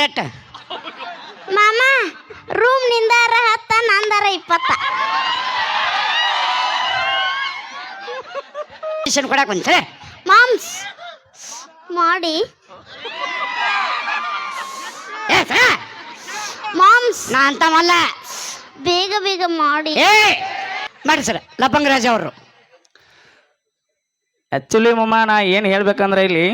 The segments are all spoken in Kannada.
ಎಟ್ಟ ಮಾಮ ರೂಮ್ ನಿಂದಾರ 10 ನಂದಾರ 20 ಕೊಡಕ್ ಬಂದ್ರೆ ಮಾಮ್ಸ್ ಮಾಡಿ ಮಾಮ್ಸ್ ನಾ ಅಂತವಲ್ಲ ಬೇಗ ಬೇಗ ಮಾಡಿ ಮಾಡಿ ಸರ್ ಲಪಂಗರಾಜ್ ಅವರು. ಆ್ಯಕ್ಚುಲಿ ಮಮ್ಮ ನಾ ಏನು ಹೇಳ್ಬೇಕಂದ್ರೆ ಇಲ್ಲಿ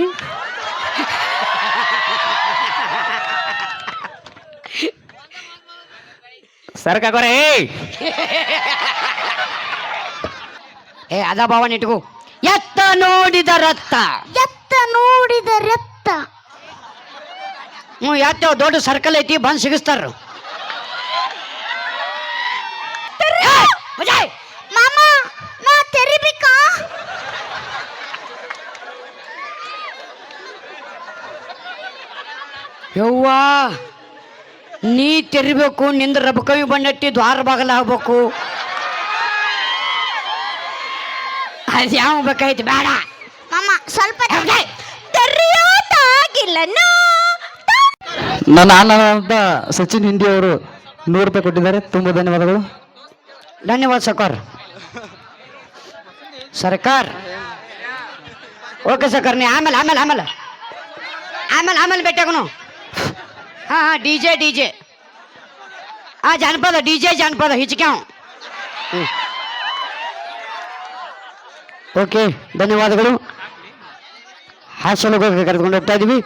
ಸರ್ಕಾಗೋರೆ ಅದ ಭಾವನೆ ಇಟ್ಕೋ. ಎತ್ತ ನೋಡಿದ ರತ್ತ ಎತ್ತ ನೋಡಿದ ರತ್ತ. ಎತ್ತ ದೊಡ್ಡ ಸರ್ಕಲ್ ಐತಿ ಬಂದ್ ಸಿಗಿಸ್ತಾರ. ಮಾಮ ನಾ ತೆರಿಬೇಕಾ? ಯವ್ವಾ ನೀ ತೆರಿಬೇಕು. ನಿಂದ ರಬಕವಿ ಬಣ್ಣಟ್ಟಿ ದ್ವಾರ ಬಾಗಲ ಆಗ್ಬೇಕು. ಅದು ಯಾವ ಬೇಕಾಯ್ತು ಬೇಡ ಮಾಮ ಸ್ವಲ್ಪ ತೆರೆಯೋದಾಗಿಲ್ಲ. ನನ್ನ ಅಣ್ಣ ಅಂತ ಸಚಿನ್ ಹಿಂದಿ ಅವರು 100 ರೂಪಾಯಿ ಕೊಟ್ಟಿದ್ದಾರೆ. ತುಂಬ ಧನ್ಯವಾದಗಳು. ಧನ್ಯವಾದ ಸರ್ಕಾರ. ಸರ್ಕಾರ ಓಕೆ ಸರ್ಕಾರ. ನೀ ಆಮೇಲೆ ಆಮೇಲೆ ಆಮೇಲೆ ಆಮೇಲೆ ಆಮೇಲೆ ಭೇಟಿಯಾಗನು. ಹಾಂ ಡಿಜೆ ಜಾನಪದ ಜಾನಪದ ಹಿಚ್ಕ್ಯಾವ್. ಓಕೆ ಧನ್ಯವಾದಗಳು. ಹಾಸ್ಟೆಲ್ಗೆ ಕರೆದುಕೊಂಡು ಹೋಗ್ತಾ ಇದೀವಿ.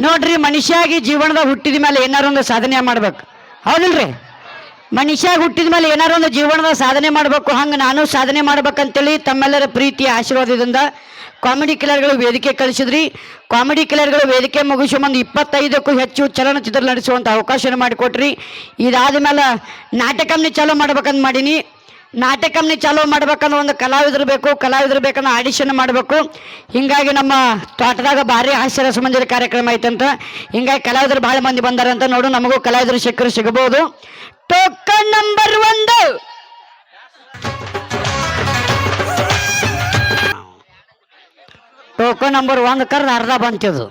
ನೋಡ್ರಿ, ಮನುಷ್ಯಾಗಿ ಜೀವನದಾಗ ಹುಟ್ಟಿದ ಮೇಲೆ ಏನಾರು ಒಂದು ಸಾಧನೆ ಮಾಡ್ಬೇಕು, ಹೌದಿಲ್ರಿ? ಮನುಷ್ಯಾಗಿ ಹುಟ್ಟಿದ ಮೇಲೆ ಏನಾರು ಒಂದು ಜೀವನದಾಗ ಸಾಧನೆ ಮಾಡಬೇಕು. ಹಂಗೆ ನಾನು ಸಾಧನೆ ಮಾಡ್ಬೇಕಂತೇಳಿ ತಮ್ಮೆಲ್ಲರ ಪ್ರೀತಿಯ ಆಶೀರ್ವಾದದಿಂದ ಕಾಮಿಡಿ ಕಿಲರ್ಗಳು ವೇದಿಕೆ ಕಳಿಸಿದ್ರಿ. ಕಾಮಿಡಿ ಕಿಲರ್ಗಳು ವೇದಿಕೆ ಮುಗಿಸೋ ಮುಂದೆ 25ಕ್ಕೂ ಹೆಚ್ಚು ಚಲನಚಿತ್ರ ನಡೆಸುವಂಥ ಅವಕಾಶ ಮಾಡಿಕೊಟ್ರಿ. ಇದಾದ ಮೇಲೆ ನಾಟಕಮ್ನಿ ಚಾಲೂ ಮಾಡ್ಬೇಕಂತ ಮಾಡೀನಿ. ನಾಟಕಮ್ನಿ ಚಾಲೂ ಮಾಡ್ಬೇಕಂದ್ರೆ ಒಂದು ಕಲಾವಿದರು ಬೇಕು. ಕಲಾವಿದರು ಬೇಕಂದ್ರೆ ಆಡಿಷನ್ ಮಾಡಬೇಕು. ಹಿಂಗಾಗಿ ನಮ್ಮ ತೋಟದಾಗ ಭಾರಿ ಹಾಸ್ಯ ರಸಮಂಜರಿ ಕಾರ್ಯಕ್ರಮ ಐತಂತ. ಹಿಂಗಾಗಿ ಕಲಾವಿದರು ಭಾಳ ಮಂದಿ ಬಂದಾರಂತ. ನೋಡು, ನಮಗೂ ಕಲಾವಿದರು ಸಿಗಬಹುದು. ಟೋಕನ್ ನಂಬರ್ 1 ಟೋಕನ್ ನಂಬರ್ 1 ಕರೆದು ಅರ್ಧ ಬಂತಿದ್ದು.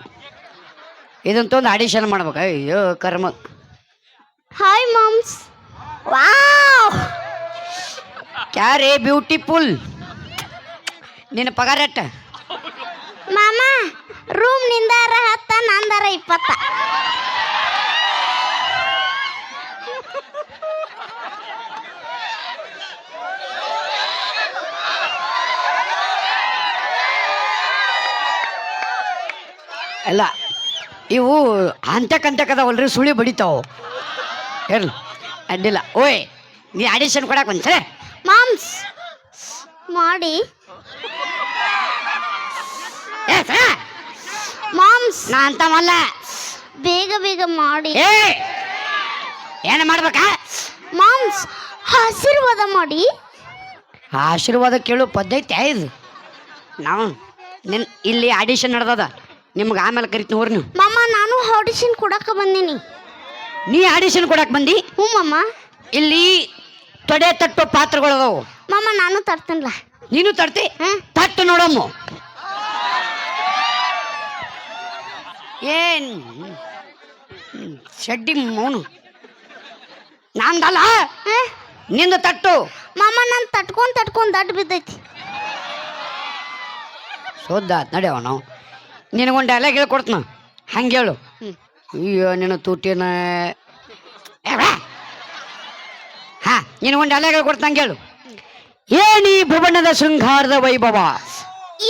ಇದಂತೊಂದು ಆಡಿಷನ್ ಮಾಡ್ಬೇಕು. ಅಯ್ಯೋ ಕರ್ಮ. Hi moms. ವಾವ್ ಕ್ಯಾರೇ ಬ್ಯೂಟಿಫುಲ್. ನಿನ್ನ ಪಗಾರ ಎಟ್ಟ? ಮಾಮ ರೂಮ್ ನಿಂದಾರ 10 ನಂದಾರ 20. ಅಲ್ಲ, ಇವು ಅಂತಕ್ಕಂತಕ್ಕದವಲ್ರಿ, ಸುಳಿ ಬಡಿತಾವು. ಹೇಳ ಅಡ್ಡಿಲ್ಲ. ಓಯ್, ನೀ ಆಡಿಷನ್ ಕೊಡಕ್ ಬಂದ್ರೆ ಮಾಮ್ಸ್ ಮಾಡಿ ಮಾಮ್ಸ್ ನಾ ಅಂತವಲ್ಲ ಬೇಗ ಬೇಗ ಮಾಡಿ. ಏನು ಮಾಡ್ಬೇಕಾ? ಮಾಮ್ಸ್ ಆಶೀರ್ವಾದ ಮಾಡಿ. ಆಶೀರ್ವಾದ ಕೇಳು ಪದ್ಧತಿ ಇದು. ನಾವು ಇಲ್ಲಿ ಆಡಿಷನ್ ನಡೆದದ. ನಿಮ್ಗೆ ಆಮೇಲೆ ಕರಿತೀನಿ ಹೋರಿ ನೀವು. ಮಾಮ ನಾನು ಆಡಿಷನ್ ಕೊಡಕ ಬಂದೀನಿ. ನೀ ಆಡಿಷನ್ ಕೊಡಕ್ ಬಂದಿ? ಹ್ಞೂ ಮಾಮ. ಇಲ್ಲಿ ತೊಡೆ ತಟ್ಟೋ ಪಾತ್ರಗಳು ಅದಾವು. ಮಾಮ ನಾನು ತರ್ತೀನಿಲ್ಲ. ನೀನು ತರ್ತಿ? ತಟ್ಟು ನೋಡಮ್ಮ. ಏನ್ ಶಡ್ಡಿ ಮೌನು ನಂದಲ್ಲ, ನಿಂದು ತಟ್ಟು. ಮಾಮ ನಾನು ತಟ್ಕೊಂಡ್ ದಡ್ಡ ಬಿದ್ದೈತಿ. ಸೋದ್ದ ನಡೆಯವ ನಾವು. ನಿನಗೊಂದು ಡೈಲಾಗ್ ಹೇಳ್ಕೊಡ್ತನ, ಹಂಗೆ ಹೇಳು. ಅಯ್ಯೋ ನಿನ್ನ ತೂಟಿನ. ಹಾ, ನಿನಗೊಂದು ಡೈಲಾಗ್ ಹೇಳ್ಕೊಡ್ತಂಗೆ ಹೇಳು. ಏನಿ ಭುವನದ ಶೃಂಗಾರದ ವೈಭವ.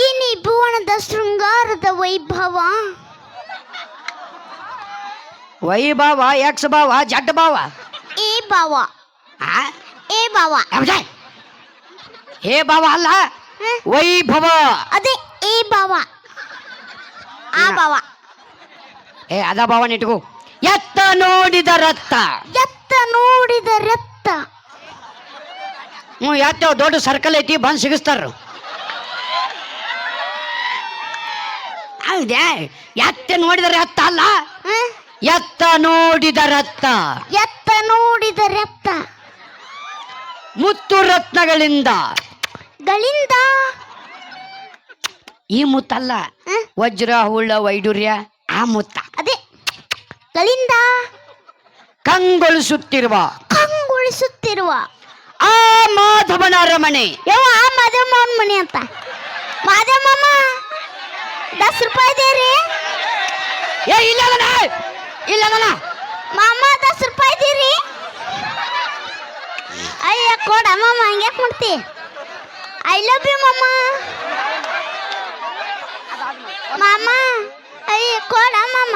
ಏನಿ ಭುವನದ ಶೃಂಗಾರದ ವೈಭವ. ವೈಭವ ಎಕ್ಸ್ ಭಾವ ಜಡ್ ಭಾವ. ಏ ಭಾವ. ಏ ಭಾವ. ಏ ಭಾವ ಅಲ್ಲ, ವೈಭವ. ಅದೇ ಏ ಭಾವ. ಆ ಭಾವ. ಅದ ಭಾವನೆ ಇಟ್ಕೋ. ಎತ್ತ ನೋಡಿದ ರತ್ತ ಎತ್ತ ನೋಡಿದ ರತ್ತ. ಎತ್ತ ದೊಡ್ಡ ಸರ್ಕಲ್ ಐತಿ ಬಂದ್ ಸಿಗಿಸ್ತಾರ. ಹೌದೇ? ಎತ್ತ ನೋಡಿದ ರತ್ತ ಅಲ್ಲ, ಎತ್ತ ನೋಡಿದ ರತ್ತ. ಎತ್ತ ನೋಡಿದ ರತ್ತ. ಮುತ್ತು ರತ್ನಗಳಿಂದ ಗಳಿಂದ. ಈ ಮುತ್ತಲ್ಲ, ವಜ್ರ ಹುಳ್ಳ ವೈಡೂರ್ಯ ಆ ಮುತ್ತ. ಅದೇ ಗಳಿಂದ ಕಂಗೊಳಿಸುತ್ತಿರುವ ಕಂಗೊಳಿಸುತ್ತಿರುವ ಆ ಮಾಧವನ ಅರಮನೆ. ಯವ್ವ ಮಾದೇವಮ್ಮನ ಮನೆ ಅಂತ. ಮಾದೇವಮ್ಮ 10 ರೂಪಾಯಿ ದೇರಿ ಏ ಇಲ್ಲ ಇಲ್ಲ ಮಾಮ 10 ರೂಪಾಯಿ ದೇರಿ. ಅಯ್ಯ ಕೊಡ ಮಾಮ, ಹಂಗ್ಯಾಕ್ ಮಾಡ್ತಿ? ಐ ಲವ್ ಯು ಮಾಮ. ಮಾಮ ಅಯ್ಯ ಕೊಡ ಮಾಮ.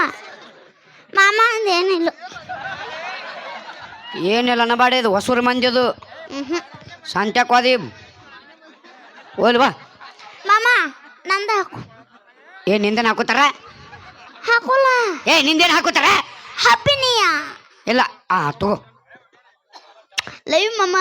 ಮಾಮ ಅಂದೇನಿಲ್ಲ. ಏನಿಲ್ಲ ನಬಾಡಿದು ಹೊಸೂರು ಮಂದಿದು ಸಂತ್ಯಾಕೋದಿ ಓಲ್ವಾ. ಮಾಮ ನಂದ ಹಾಕು. ಏ ನಿಂದೇನು ಹಾಕೋತಾರ? ಹಾಕೋಲ್ಲ. ಏ ನಿಂದೇನು ಹಾಕೋತಾರ? ಹ್ಯಾಪಿನಿಯ ಇಲ್ಲ ತಗೋ. ಲೈವ್ ಮಾಮ.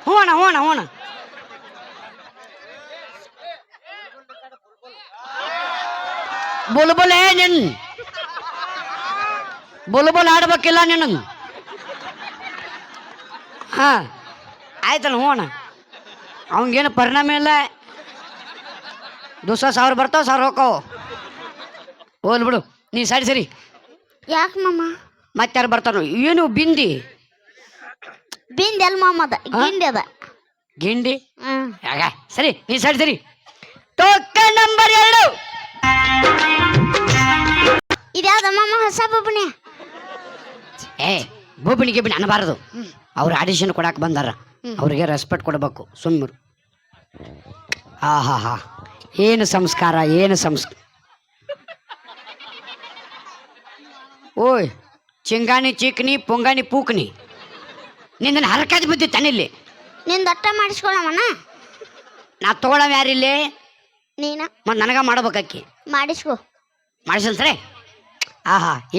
ಹೂಣ ಬುಲ್ಬುಲೇ ನಿನ್ ಬುಲ್ಬುಲ್ ಆಡ್ಬೇಕಿಲ್ಲ ನಿನ್ನ. ಹಾ ಆಯ್ತಲ್ಲ ಹೂಣ. ಅವಂಗೇನು ಪರಿಣಾಮ ಇಲ್ಲ. 1000 ಬರ್ತಾವ 1000 ಹೋಗ್ತಾವ. ಹೋಲ್ ಬಿಡು ನೀ ಸರಿ. ಯಾಕೆ ಮಾಮ? ಮತ್ತಾರು ಬರ್ತಾರ? ಏನು ಬಿಂದಿ ಬಿಂದಿ ಅಲ್ಲ ಮಾಮ, ಅದ ಗಿಂಡಿ ಅದ. ಗಿಂಡಿ ಯಾಗ ಸರಿ ನೀ ಸರಿ. Token number 2. ಇದ್ಯಾವ್ದ ಮಾಮ? ಹೊಸ ಬೊಬ್ಬಣಿ. ಏ ಬೋಬಿಣಿ ಗಿಬಿಣಿ ಅನ್ನಬಾರದು. ಅವ್ರು ಆಡಿಷನ್ ಕೊಡಕ್ಕೆ ಬಂದಾರ, ಅವ್ರಿಗೆ ರೆಸ್ಪೆಕ್ಟ್ ಕೊಡಬೇಕು. ಸುಮ್ಮರು. ಹಾ ಏನು ಸಂಸ್ಕಾರ, ಏನು ಓಯ್ ಚಿಂಗಾಣಿ ಚಿಕ್ನಿ ಪೊಂಗಾಣಿ ಪೂಕ್ನಿ ನಿಂದನ್ನು ಹರಕಾದ ಬಿದ್ದಿ ತನಿಲ್ಲಿ. ನಿಂದ ಅಟ್ಟ ಮಾಡಿಸ್ಕೊಳಮಣ್ಣ. ನಾ ತಗೊಳವ ಯಾರಿಲ್ಲಿ? ನೀನ ಮತ್ತು ನನಗ ಮಾಡ್ಬೇಕಕ್ಕಿ. ಮಾಡಿಸ್ಕೊ. ಮಾಡಿಸಲ್ಸ್ರೆ.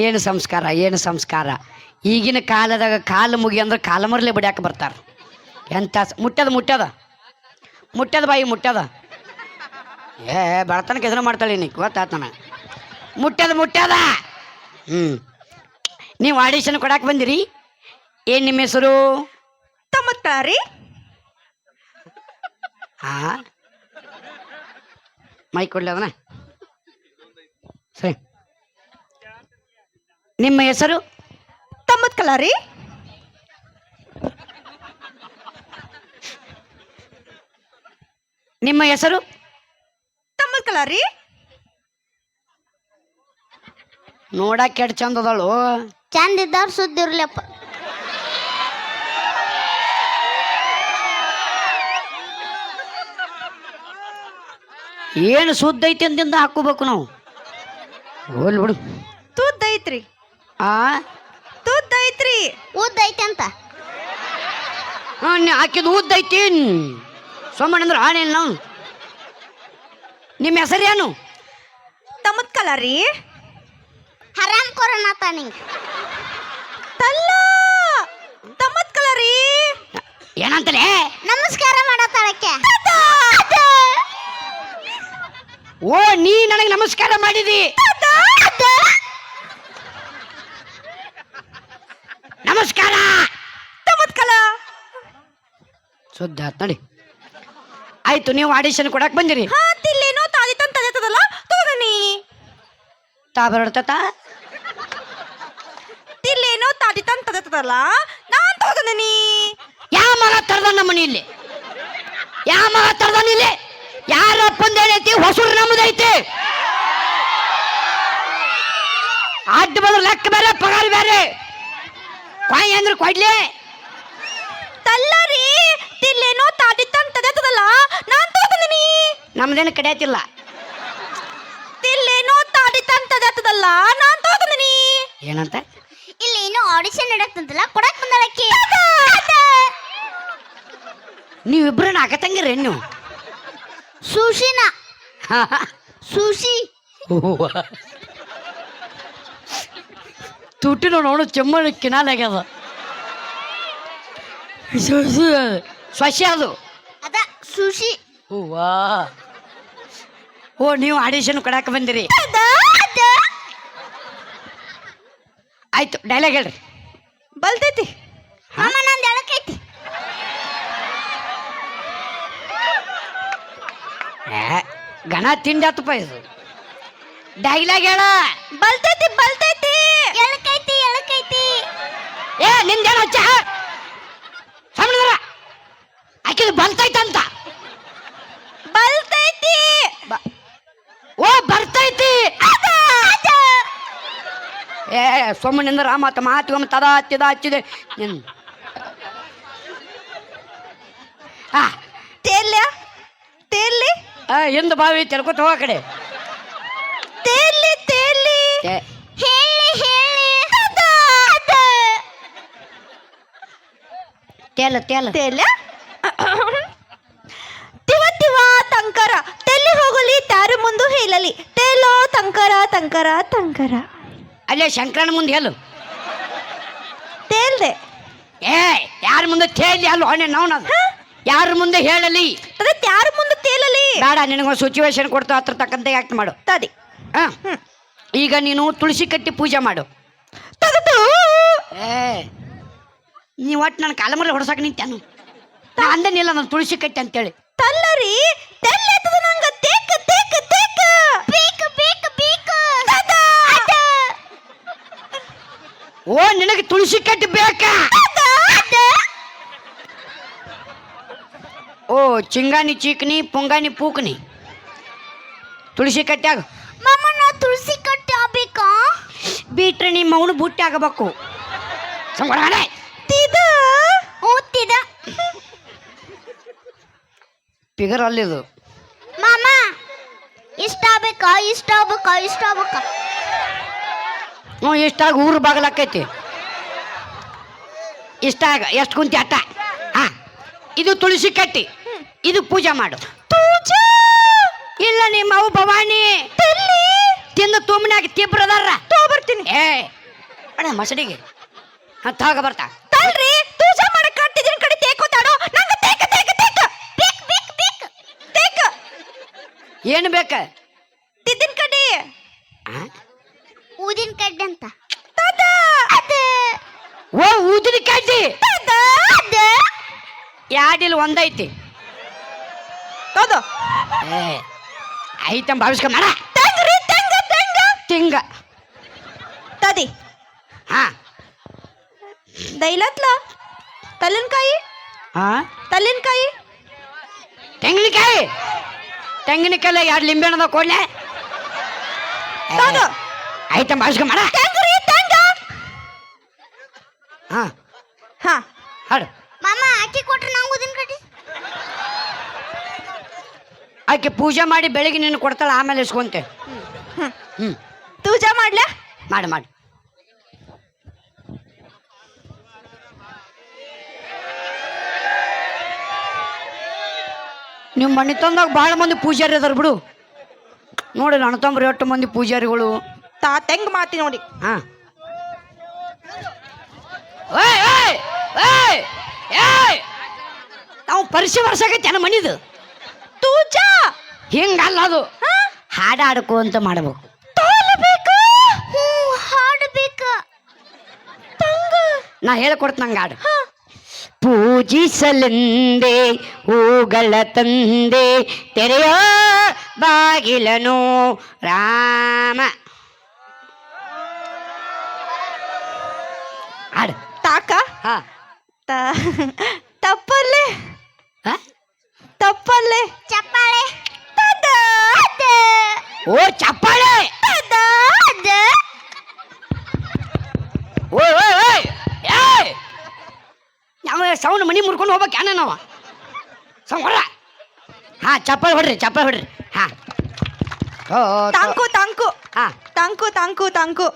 ಏನು ಸಂಸ್ಕಾರ. ಈಗಿನ ಕಾಲದಾಗ ಕಾಲು ಮುಗಿ ಅಂದ್ರೆ ಕಾಲ ಮರಲೆ ಬಿಡ್ಯಾಕ ಬರ್ತಾರ. ಎಂತ ಮುಟ್ಟದ ಬಾಯಿ ಮುಟ್ಟದ. ಏ ಬಡತನಕ್ಕೆ ಎದುರು ಮಾಡ್ತಾಳೆ ನೀ ಗೊತ್ತಾತ ನನಗೆ. ಮುಟ್ಟದ. ನೀವು ಆಡಿಷನ್ ಕೊಡಕ್ಕೆ ಬಂದಿರಿ. ಏನು ನಿಮ್ಮ ಹೆಸರು? ತಮ್ಮತ್ತಾರಿ. ಮೈ ಕೊಡ್ಲಿ ಅದನ್ನ. ಸರಿ, ನಿಮ್ಮ ಹೆಸರು? ತಮ್ಮತ್ಕಲಾರಿ. ನಿಮ್ಮ ಹೆಸರು? ತಮ್ಮತ್ಕಲಾರಿ. ನೋಡಕ್ಕೆ ಎಷ್ಟು ಚಂದ ಅದಳು. ಚಂದ ಇದ್ದವ್ರು ಸುದ್ದಿ ಇರ್ಲಪ್ಪ. ಏನು ಸುದ್ದ ಐತಿ ಅಂದಿಂದ ಹಾಕೋಬೇಕು ನಾವು. ಹೋಲ್ ಬಿಡು. ತುದ್ದೈತ್ರಿ. ತುದ್ದೈತ್ರಿ. ಉದ್ದೈತಿ ಅಂತ. ನೀ ಹಾಕಿದ್ದು ಉದ್ದೈತಿ ಸೋಮಣ್ಣ ಅಂದ್ರೆ ಆಣೆ ಇಲ್ಲ ನಾವು. ನಿಮ್ಮ ಹೆಸರು ಏನು? ತಮ್ಮತ್ಕಲಾರಿ. ಹರಾಮ್ ಕೊರೋನಾತ ನಿಂಗೆ ತಲ್ಲ. ತಮ್ಮತ್ಕಲಾರಿ ಏನಂತಲೇ? ನಮಸ್ಕಾರ ಮಾಡತ್ತಾಳಕ್ಕೆ. ಓ ನೀ ನನಗೆ ನಮಸ್ಕಾರ ಮಾಡಿದಿ. ನಮಸ್ಕಾರ. ತಮ್ಮತ್ಕಲ ಸುದ್ದಿ ಆತ್ ನೋಡಿ. ಆಯ್ತು, ನೀವು ಆಡಿಷನ್ ಕೊಡಕ್ ಬಂದಿರಿ. ತಿಲ್ಲೇನೋ ತಾದಿತಂತದಲ್ಲ ತೋದನಿ. ಬರ್ತತ ತಿಲ್ಲೇನೋ ತಾದಿತಂತದಲ್ಲ ನಾನ್ ತೋದನಿ. ಯಾವ ಮಗ ತರ್ದ ನಮ್ಮ ಮನೆಯಲ್ಲಿ? ಯಾವ ಮಗ ತರ್ದನಿಲ್ಲಿ? ಯಾರಪ್ಪಂದೇನೈತಿ? ಹೊಸೂರು ನಮ್ಮದೈತಿ. ಅಡ್ಡ ಬಂದ್ರೆ ಲೆಕ್ಕ ಬೇರೆ, ಪಗಾರ ಬೇರೆ. ಕೊಯ್ ಅಂದ್ರೆ ಕೊಡ್ಲಿ. ತಲ್ಲರಿ ತಿಲ್ಲೇನೋ ತಾದಿತಂತದಲ್ಲ ನಾನ್ ತೋದನಿ. ನಮ್ದೇನು ಕಡಿಯತಿಲ್ಲ. ತಿಲ್ಲೇನೋ ತಾದಿತಂತದಲ್ಲ ನಾನ್ ತೋದನಿ. ಏನಂತ? ಇಲ್ಲಿ ಏನೋ ಆಡಿಷನ್ ನಡಕ್ತಂತಲ್ಲ ಕೊಡಕ್ ಬಂದಳಕ್ಕೆ. ನೀವಿಬ್ರು ನಾಕ ತಂಗಿರಿ ನೀವು? ಸುಶಿನ ಸುಶಿ ತುಟಿ ನೋಡು ಚೆಮ್ಮಣ್ಣು ಕಿನಾಲ್ ಆಗ್ಯದ. ಸ್ವಶಿ ಅದು ಅದ ಸುಶಿ. ಹೂವಾ. ಓ ನೀವು ಆಡಿಷನ್ ಕೊಡಕ್ಕೆ ಬಂದಿರಿ. ಆಯ್ತು ಡೈಲಾಗ್ ಹೇಳ್ರಿ. ಬಲ್ತೈತಿ ಮಾಮ ನಂದು ಎಳಕೈತಿ. ಗಣ ತಿಂಡತ್ತಪ್ಪ ಇದು. ಡೈಲಾಗ್ ಹೇಳ. ಬಲ್ತೈತಿ ಬಲ್ತೈತಿ ಎಳಕೈತಿ ಎಳಕೈತಿ. ಏ ನಿಂದೇನು ಹಚ್ಚ ಸಮದ್ರ ಆಕಿದು ಬಲ್ತೈತಂತ. ಬಲ್ತೈತಿ ಓ ಬರ್ತೈತಿ. ಏ ಸೊಮ್ಮನಿಂದ್ರ ಮತ್ತ ಮಾತುಗೊಮ್ಮ ತದ ಹಚ್ಚಿದ ಹಚ್ಚಿದೆ ನಿನ್. ತೇಲ್ಯ ತೇಲಿ ಹಿಂದ ಬಾವಿ ತೆಲ್ಕೊತ ಹೋಗ ಕಡೆ. ತೇಲಿ ತೇಲಿ ಹೇಳಿ ಹೇಳಿ. ತೇಲ ತೇಲ ತೇಲ್ಯ ತಿವ ತಿವ ತಂಕರ ತೆಲ್ಲಿ ಹೋಗಲಿ ತಾರು ಮುಂದು ಹೇಳಲಿ ತೇಲೋ ತಂಕರ ತಂಕರ ತಂಕರ. ಅಲ್ಲೇ ಶಂಕರನ ಮುಂದೆ ಹೇಳು. ತೇಲ್ದೆ ಏ ಯಾರ ಮುಂದೆ ತೇಲಿ ಅಲ್ಲ ಹೊಣೆ ನಾವು ಯಾರ ಮುಂದೆ ಹೇಳಲಿ. ಅದೇ ಯಾರು ಮುಂದೆ ತೇಲಲಿ. ಬೇಡ ನಿನಗೊಂದು ಸಿಚುವೇಶನ್ ಕೊಡ್ತಾ ಹತ್ರ ತಕ್ಕಂತೆ ಆಕ್ಟ್ ಮಾಡು. ತದಿ ಈಗ ನೀನು ತುಳಸಿ ಕಟ್ಟಿ ಪೂಜೆ ಮಾಡು. ತಗದು ಏ ನೀ ಒಟ್ಟು ನನ್ನ ಕಾಲಮರ ಹೊಡ್ಸಕ್ಕೆ ನಿಂತಾನು. ನಾ ಅಂದನಿಲ್ಲ ನಾನು ತುಳಸಿ ಕಟ್ಟಿ ಅಂತೇಳಿ. ತಲ್ಲರಿ ತೆಲ್ಲೆತ್ತದ ನಂಗ ತೇಕ ತೇಕ ತೇಕ ಬೇಕು ಬೇಕು ಬೇಕು. ಓ ನಿನಗೆ ತುಳಸಿ ಕಟ್ಟಿ ಬೇಕಾ? ಓ ಚಿಂಗಾನಿ ಚೀಕನಿ ಪುಂಗಾನಿ ಪೂಕನಿ ತುಳಸಿ ಕಟ್ಟ್ಯಾಗ. ಮಾಮ ನಾ ತುಳಸಿ ಕಟ್ಟಿ ಆಗ್ಬೇಕಾ? ಬಿಟ್ರೆ ನಿಮ್ಮ ಅವನು ಬುಟ್ಟಿ ಆಗಬೇಕು. ಓದ್ತಿದ ಫಿಗರ್ ಅಲ್ಲಿದು. ಮಾಮ ಇಷ್ಟ ಆಗ್ಬೇಕಾ ಇಷ್ಟ ಆಗ್ಬೇಕಾ ಇಷ್ಟ ಆಗ್ಬೇಕಾ? ಹ್ಞೂ ಇಷ್ಟಾಗ ಊರು ಬಾಗಲಾಕೈತಿ. ಇಷ್ಟಾಗ ಎಷ್ಟು ಕುಂತಿ ಅಟ್ಟ. ಹಾ ಇದು ತುಳಸಿ ಕಟ್ಟಿ, ಇದು ಪೂಜೆ ಮಾಡು. ಪೂಜಾ ಇಲ್ಲ ನಿಮ್ಮ ಅವು ಭವಾನಿ ತಿಂದು ತುಂಬನಾಗ ತಿಬ್ರದಾರ ತಗೋಬರ್ತೀನಿ. ಏ ಅಣ್ಣ ಮಸಡಿಗೆ ತಾಗ ಬರ್ತಾ ತಲ್ರಿ ಪೂಜಾ ಮಾಡಕ್ ಕಟ್ಟಿದಿನ ಕಡೆ ತೇಕೋತಾಡೋ ನಂಗ ತೇಕ ತೇಕ ತೇಕ ಬೇಕ್ ಬೇಕ್ ಬೇಕ್ ತೇಕ. ಏನು ಬೇಕ? ತಿದ್ದಿನ ಕಡೆ ಊದಿನ ಕಡ್ಡಿ ಅಂತ. ತದ ಓ ಊದಿನ ಕಡ್ಡಿ ತದ ಯಾಡಿಲ್ ಒಂದೈತಿ. ತದ ಏ ಐತಂ ಭಾವಿಸ್ಕ ಮಾಡ. ತಂಗ್ರಿ ತಂಗ ತಂಗ ತಿಂಗ ತದಿ ಹಾ ದೈಲತ್ಲ ತಲ್ಲಿನಕಾಯಿ ಹಾ ತಲ್ಲಿನಕಾಯಿ ತೆಂಗಿನಕಾಯಿ ತೆಂಗಿನಕಾಯಿ ಎರಡು ಲಿಂಬೆಣ್ಣದ ಕೊಡ್ಲೆ. ತದ ಐತಂ ಭಾವಿಸ್ಕ ಮಾಡ. ತಂಗ್ರಿ ತಂಗ ಹಾ ಹಾ ಹಾಡು. ಮಾಮ ಆಕಿ ಕೊಟ್ರೆ ನಾವು ಊದಿನ ಕಡ್ಡಿ. ಆಕೆ ಪೂಜೆ ಮಾಡಿ ಬೆಳಿಗ್ಗೆ ನಿನ್ನ ಕೊಡ್ತಾಳೆ, ಆಮೇಲೆ ಇಸ್ಕೊಂತೆ. ಹ್ಞೂ ಪೂಜಾ ಮಾಡ್ಲ ಮಾಡಿ ಮಾಡಿ. ನಿಮ್ಮ ಮನೆ ತಂದಾಗ ಭಾಳ ಮಂದಿ ಪೂಜಾರಿ ಅದಾರ ಬಿಡು. ನೋಡಿಲ್ಲ ಅಣ್ಣತಂಬ್ರಿ ಎಷ್ಟು ಮಂದಿ ಪೂಜಾರಿಗಳು. ತಾ ತೆಂಗ್ ಮಾತಿ ನೋಡಿ. ಹಾ ಓಯ್ ಓಯ್ ಓಯ್ ಏಯ್ ನಾವು ಪರಿಸಿ ವರ್ಷಾಗೈತೆ ನನ್ನ ಮನಿದು. ತೂಜಾ ಹಿಂಗಲ್ಲ ಅದು, ಹಾಡು ಹಾಡ್ಕೋ ಅಂತ ಮಾಡಬೇಕು. ತೋಲಬೇಕು ಹಾಡಬೇಕು. ನಾ ಹೇಳ್ಕೊಡ್ತ ನಂಗೆ ಹಾಡು. ಪೂಜಿಸಲೆಂದೇ ಹೂಗಳ ತಂದೆ ತೆರೆಯೋ ಬಾಗಿಲನು ರಾಮ. ಹಾಡು. ತಾಕ ಹಾ ತಪ್ಪಲ್ಲೇ ಹಾ? ತಪ್ಪಲ್ಲೇ ಚಪ್ಪಾಳೆ. ತದ ಓ ಚಪ್ಪಾಳೆ. ತದ ಓಯ್ ಓಯ್ ಓಯ್ ಏಯ್ ನಾವು ಸೌಂಡ್ ಮನಿ ಮುರ್ಕೊಂಡು ಹೋಗ್ಬೇಕು ಏನ ನಾವು ಹೊಡ್ರ. ಹಾ ಚಪ್ಪಾಳೆ ಹೊಡ್ರಿ ಚಪ್ಪಾಳೆ ಹೊಡ್ರಿ. ಹಾ ಓ ತಾಂಕು ತಾಂಕು ಹಾ ತಾಂಕು ತಾಂಕು ತಾಂಕು.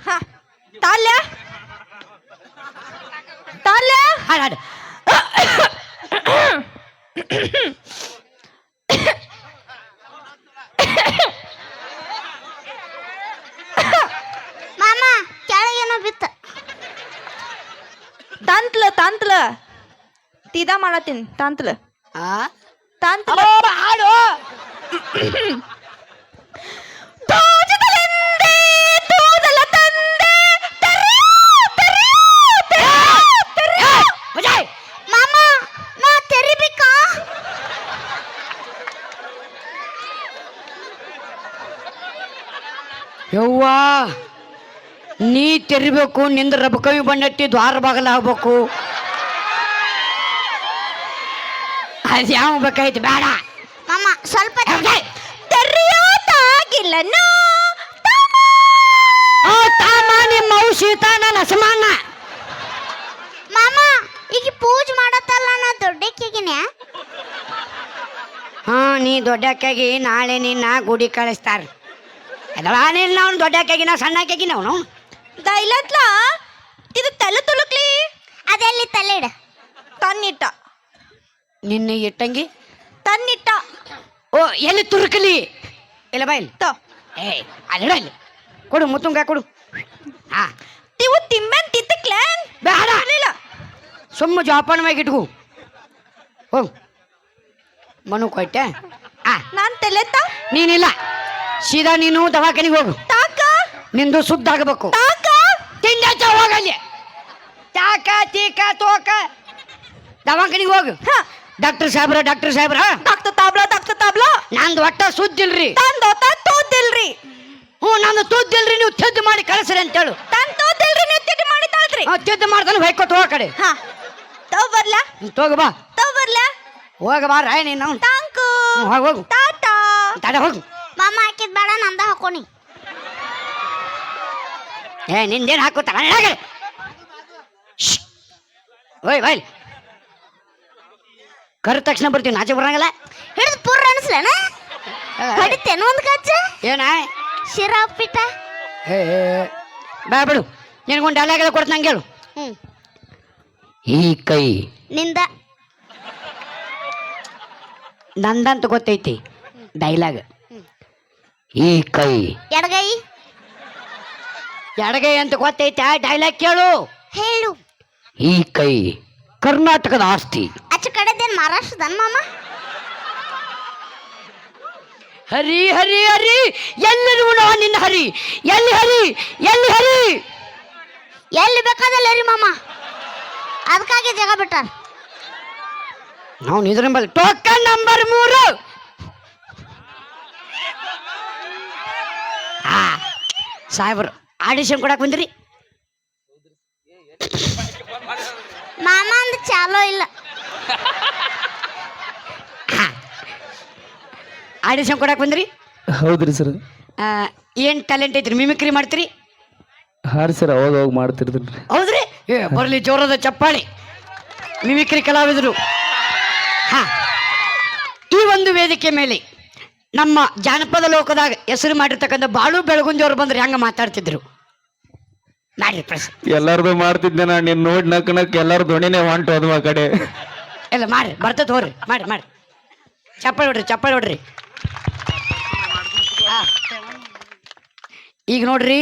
ಹಾ ತಾಲ್ಯ ತಾಲ್ಯ ಹಾಡು ಹಾಡು. ಮಾಮ ಕೆಳಗೇನೋ ಬಿತ್ತ. ತಾಂತ್ಲ ತಾಂತ್ಲ ತೀದಾ ಮಾಡತ್ತೀನಿ. ತಾಂತ್ಲ ಆ ತಾಂತ್ಲ ಹಾಡು. ತೂಜದಲೆಂದೇ ತೂದಲ ತಂದೆ ನೀ ತೆರಿಬೇಕು, ನಿಂದ ರಬಕವಿ ಬಣ್ಣಟ್ಟಿ ದ್ವಾರ ಬಾಗಲ ಆಗ್ಬೇಕು. ಅದು ಯಾವ ಬೇಕಾಯ್ತು ಬೇಡ. ಮಾಮ ಸ್ವಲ್ಪ ತೆರೆಯೋದಾಗಿಲ್ಲನೋ ಓ ತಾಮ ನಿಮ್ಮ ಅವು ಸೀತಾ ನನ್ನ ಅಸಮಾನ. ಮಾಮ ಈಗ ಪೂಜೆ ಮಾಡತ್ತಲ್ಲ ನಾ ದೊಡ್ಡಕ್ಕಿಗಿನ. ಹಾ ನೀ ದೊಡ್ಡಕ್ಕಾಗಿ ನಾಳೆ ನಿನ್ನ ಗುಡಿ ಕಳಿಸ್ತಾರ. ನಿನ್ನ ಅವ್ನು ದೊಡ್ಡಕ್ಕಾಗಿ ನಾ ಸಣ್ಣಕ್ಕಾಗಿ ನಾವು ದೈಲತ್ಲ ಇದು ತಲೆ ತುಳುಕ್ಲಿ. ಅದೆಲ್ಲಿ ತಲೆ ಇಡ. ತನ್ನಿಟ್ಟ ನಿನ್ನ ಇಟ್ಟಂಗಿ ತನ್ನಿಟ್ಟ. ಓ ಎಲ್ಲಿ ತುರುಕಲಿ ಇಲ್ಲ ಬಾ ಇಲ್ಲಿ. ತೋ ಏ ಅಲ್ಲಿಡ ಇಲ್ಲಿ ಕೊಡು ಮುತ್ತುಂಗ ಕೊಡು. ಹಾ ತಿವು ತಿಮ್ಮೆನ್ ತಿತ್ತಕ್ಲೇನ್ ಬೇಡ ಇಲ್ಲ. ಸುಮ್ಮ ಜೋಪಾನ ಮ್ಯಾಗ ಇಟ್ಕೋ. ಹೋಗು ಮನು ಕೊಟ್ಟೆ. ಆ ನಾನ್ ತೆಲೆತ್ತ ನೀನಿಲ್ಲ, ಸೀದಾ ನೀನು ದವಾಖಾನಿಗೆ ಹೋಗು. ತಾಕ ನಿಂದು ಶುದ್ಧ ಆಗಬೇಕು. ತಾಕ ತಿಂಡ ಹೋಗಲ್ಲಿ ತಾಕ ತೀಕ ತೋಕ ದವಾಖಾನಿಗೆ ಹೋಗು. ಡಾಕ್ಟರ್ ಸಾಹೇಬ್ರ ಡಾಕ್ಟರ್ ತಾಬ್ಲಾ ನಂದು ಒಟ್ಟ ಸುದ್ದಿಲ್ರಿ. ತಂದೋತ ತೋದಿಲ್ರಿ. ಹ್ಞೂ ನಂದು ತುದ್ದಿಲ್ರಿ, ನೀವು ತಿದ್ದು ಮಾಡಿ ಕಳಿಸ್ರಿ ಅಂತೇಳು. ತನ್ ತೋದಿಲ್ರಿ, ನೀವು ತಿಂಡಿ ಮಾಡಿದಾಳ್ರಿ. ತಿದ್ದು ಮಾಡ್ತಾನೆ ಹೊಯ್ಕೊತ ಹೋಗ ಕಡೆ. ಹಾ ತವ್ ಬರ್ಲಾ ತೋಗ ಬಾ ಹೋಗ ಬಾ ರಾಯ ನೀನು. ತಾಂಕು ಹೋಗ ಹೋಗು ಟಾಟಾ ತಡೆ ಹೋಗು. ಮಾಮ ಹಾಕಿದ್ ಬೇಡ ನಂದ ಹಾಕೋನಿ. ಏ ನಿಂದೇನು ಹಾಕೋತಾರ ಓಯ್ ಬಾಯ್ ಕರ ತಕ್ಷಣ ಬರ್ತೀವಿ, ನಾಚೆ ಬರಂಗಲ್ಲ. ಹಿಡಿದು ಪುರ್ರ ಅನಿಸ್ಲೇನ ಕಡಿತೇನು ಒಂದು ಕಚ್ಚ ಏನ ಶಿರಾ ಉಪ್ಪಿಟ್ಟ. ಏ ಬಾ ಬಿಡು, ನಿನಗೊಂದು ಡಾಲಾಗೆಲ್ಲ ಕೊಡ್ತ ನಂಗೆ ಹೇಳು. ಈ ಕೈ ನಿಂದ ನಂದಂತ ಗೊತ್ತೈತಿ ಡೈಲಾಗ್. ಈ ಕೈ ಎಡಗೈ ಎಡಗೈ ಅಂತ ಗೊತ್ತೈತಿ, ಡೈಲಾಗ್ ಕೇಳು. ಹೇಳು. ಈ ಕೈ ಕರ್ನಾಟಕದ ಆಸ್ತಿ. ಆಚೆ ಕಡೆದೇನು ಮಹಾರಾಷ್ಟ್ರದನ್ ಮಾಮ? ಹರಿ ಹರಿ ಹರಿ ಎಲ್ಲಿರುವಣ ನಿನ್ನ ಹರಿ, ಎಲ್ಲಿ ಹರಿ ಎಲ್ಲಿ ಹರಿ ಎಲ್ಲಿ ಬೇಕಾದಲ್ಲ ರೀ ಮಾಮ, ಅದಕ್ಕಾಗಿ ಜಾಗ ಬಿಟ್ಟಾರ. ನಾವು ನಿದ್ರಂಬಲ್ಲಿ ಟೋಕನ್ ನಂಬರ್ 3. ಸಾಹೇಬ್ರು ಆಡಿಷನ್ ಕೊಡಕ್ ಬಂದ್ರಿ. ಮಾಮ ಅಂದ್ ಚಾಲೋ ಇಲ್ಲ. ಆಡಿಷನ್ ಕೊಡಕ್ ಬಂದ್ರಿ. ಹೌದ್ರಿ ಸರ್. ಏನ್ ಟ್ಯಾಲೆಂಟ್ ಐತ್ರಿ? ಮಿಮಿಕ್ರಿ ಮಾಡ್ತೀರಿ? ಹಾಂ ಸರ್, ಅವಾಗ ಅವಾಗ ಮಾಡ್ತಿರ್ತೀನಿ. ಹೌದ್ರಿ? ಏ ಬರ್ಲಿ ಜೋರದ ಚಪ್ಪಾಳಿ. ಮಿಮಿಕ್ರಿ ಕಲಾವಿದರು. ಹಾ, ಈ ಒಂದು ವೇದಿಕೆ ಮೇಲೆ ನಮ್ಮ ಜಾನಪದ ಲೋಕದಾಗ ಹೆಸರು ಮಾಡಿರ್ತಕ್ಕಂಥ ಬಾಳು ಬೆಳಗುಂದಿ ಅವ್ರು ಬಂದ್ರೆ ಹೆಂಗ ಮಾತಾಡ್ತಿದ್ರು ಮಾಡ್ರಿ ಪ್ರಶ್ನೆ. ಎಲ್ಲಾರ್ದು ಮಾಡ್ತಿದ್ದೆ ನಾನು, ನೀನು ನೋಡಿ ನಕ್ ಎಲ್ಲಾರು ಧ್ವನಿನೇ ಹೊಂಟು ಅದು ಆ ಕಡೆ. ಎಲ್ಲ ಮಾಡ್ರಿ, ಬರ್ತದ ಹೋಗ್ರಿ, ಮಾಡ್ರಿ ಮಾಡ್ರಿ, ಚಪ್ಪಾಳಿ ಹೊಡ್ರಿ ಚಪ್ಪಾಳಿ ಹೊಡ್ರಿ. ಈಗ ನೋಡ್ರಿ,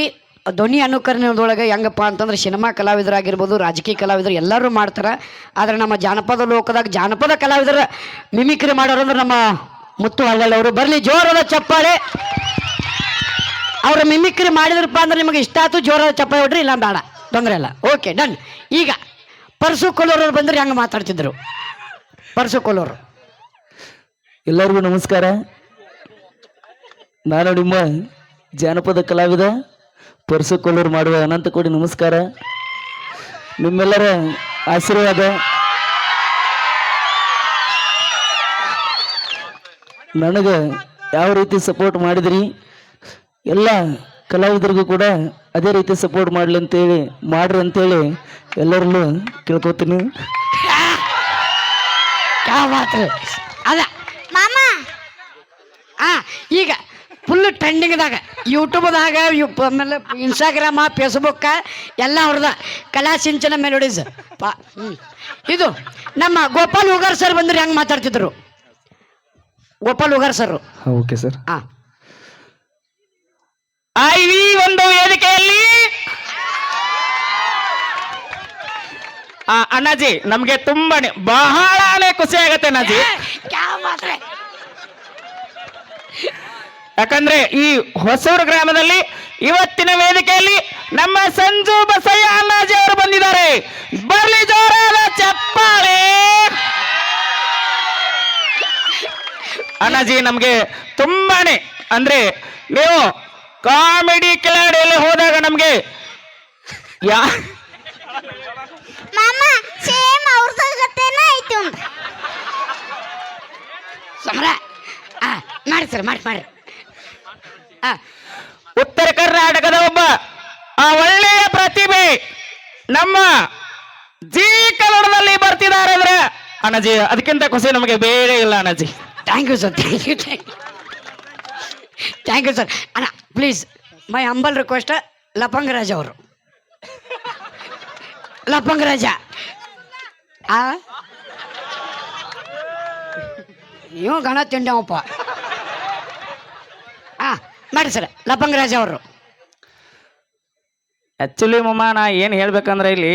ಧ್ವನಿ ಅನುಕರಣೆಯೊಳಗೆ ಹೆಂಗಪ್ಪ ಅಂತಂದ್ರೆ ಸಿನಿಮಾ ಕಲಾವಿದರಾಗಿರ್ಬೋದು, ರಾಜಕೀಯ ಕಲಾವಿದರು ಎಲ್ಲರೂ ಮಾಡ್ತಾರೆ. ಆದರೆ ನಮ್ಮ ಜಾನಪದ ಲೋಕದಾಗ ಜಾನಪದ ಕಲಾವಿದರ ಮಿಮಿಕ್ರಿ ಮಾಡೋರು ಅಂದ್ರೆ ನಮ್ಮ ಮುತ್ತು ಹಳ್ಳಳ್ಳಿ ಅವರು. ಬರಲಿ ಜೋರಾದ ಚಪ್ಪಾಳೆ. ಅವ್ರ ಮಿಮಿಕ್ರಿ ಮಾಡಿದ್ರಪ್ಪ ಅಂದ್ರೆ ನಿಮಗೆ ಇಷ್ಟ ಆಯ್ತು, ಜೋರಾದ ಚಪ್ಪಾಳೆ ಹೊಡ್ರಿ, ಇಲ್ಲ ಬೇಡ, ತೊಂದರೆ ಇಲ್ಲ. Okay done. ಈಗ ಪರಸು ಕೊಲ್ಲೂರವ್ರು ಬಂದ್ರೆ ಹೆಂಗೆ ಮಾತಾಡ್ತಿದ್ರು? ಪರಸು ಕೊಲ್ಲೂರು. ಎಲ್ಲರಿಗೂ ನಮಸ್ಕಾರ. ನಾನು ನಿಮ್ಮ ಜಾನಪದ ಕಲಾವಿದ ಪರಸು ಕೊಲ್ಲೂರು ಮಾಡುವ ಅನಂತ ಕೋಟಿ ನಮಸ್ಕಾರ. ನಿಮ್ಮೆಲ್ಲರ ಆಶೀರ್ವಾದ ನನಗೆ ಯಾವ ರೀತಿ ಸಪೋರ್ಟ್ ಮಾಡಿದ್ರಿ, ಎಲ್ಲ ಕಲಾವಿದರಿಗೂ ಕೂಡ ಅದೇ ರೀತಿ ಸಪೋರ್ಟ್ ಮಾಡ್ರಿ ಅಂತೇಳಿ ಎಲ್ಲರಲ್ಲೂ ಕೇಳ್ಕೊತೀನಿ. ಅದ ಮಾಮ ಈಗ ಫುಲ್ ಟ್ರೆಂಡಿಂಗ್ದಾಗ ಯೂಟ್ಯೂಬ್ದಾಗ ಆಮೇಲೆ ಇನ್ಸ್ಟಾಗ್ರಾಮ ಫೇಸ್ಬುಕ್ಕ ಎಲ್ಲ ಅವ್ರದ ಕಲಾ ಸಿಂಚನ ಮೆಲೋಡೀಸ್. ಇದು ನಮ್ಮ ಗೋಪಾಲ್ ಉಗಾರ್ ಸರ್ ಬಂದ್ರೆ ಹೆಂಗೆ ಮಾತಾಡ್ತಿದ್ರು? Gopal Ugar sir. Okay sir. ಈ ಒಂದು ವೇದಿಕೆಯಲ್ಲಿ ಅಣ್ಣಾಜಿ ನಮ್ಗೆ ತುಂಬಾನೇ ಬಹಳನೇ ಖುಷಿ ಆಗತ್ತೆ ಅಣ್ಣಾಜಿ. ಯಾಕಂದ್ರೆ ಈ ಹೊಸೂರು ಗ್ರಾಮದಲ್ಲಿ ಇವತ್ತಿನ ವೇದಿಕೆಯಲ್ಲಿ ನಮ್ಮ ಸಂಜು ಬಸಯ್ಯ ಅಣ್ಣಾಜಿ ಅವರು ಬಂದಿದ್ದಾರೆ. ಬರ್ಲಿ ಜೋರಾದ ಚಪ್ಪಾಳೆ. ಅಣ್ಣಾಜಿ ನಮ್ಗೆ ತುಂಬಾನೇ ಅಂದ್ರೆ ನೀವು ಕಾಮಿಡಿ ಕಿಲಾಡಿಯಲ್ಲಿ ಹೋದಾಗ ನಮ್ಗೆ ಯಾ ಮಾಮ ಸೇಮ್ ಅವ್ರದ ಗತೆನ ಐತಿ ಒಂದು ಸಮರ ಮಾಡಿ ಸರ್ ಮಾಡಿ ಉತ್ತರ ಕರ್ನಾಟಕದ ಒಬ್ಬ ಒಳ್ಳೆಯ ಪ್ರತಿಭೆ ನಮ್ಮ ಜೀ ಕನ್ನಡದಲ್ಲಿ ಬರ್ತಿದ್ದಾರೆ ಅಂದ್ರೆ ಅಣ್ಣಜಿ ಅದಕ್ಕಿಂತ ಖುಷಿ ನಮಗೆ ಬೇರೆ ಇಲ್ಲ ಅಣ್ಣಜಿ. Thank you sir thank you sir ಅಣ್ಣ please my humble request Lapanga Raja ಅವರು ಲಪಂಗ ರಾಜ ನೀವು ಗಣ ತಿಂಡವಪ್ಪ ಮಾಡಿ ಸರ್ ಲಪಂಗ ರಾಜ ಅವರು. ಆಕ್ಚುಲಿ ಮಮ್ಮ ನಾ ಏನು ಹೇಳ್ಬೇಕಂದ್ರೆ ಇಲ್ಲಿ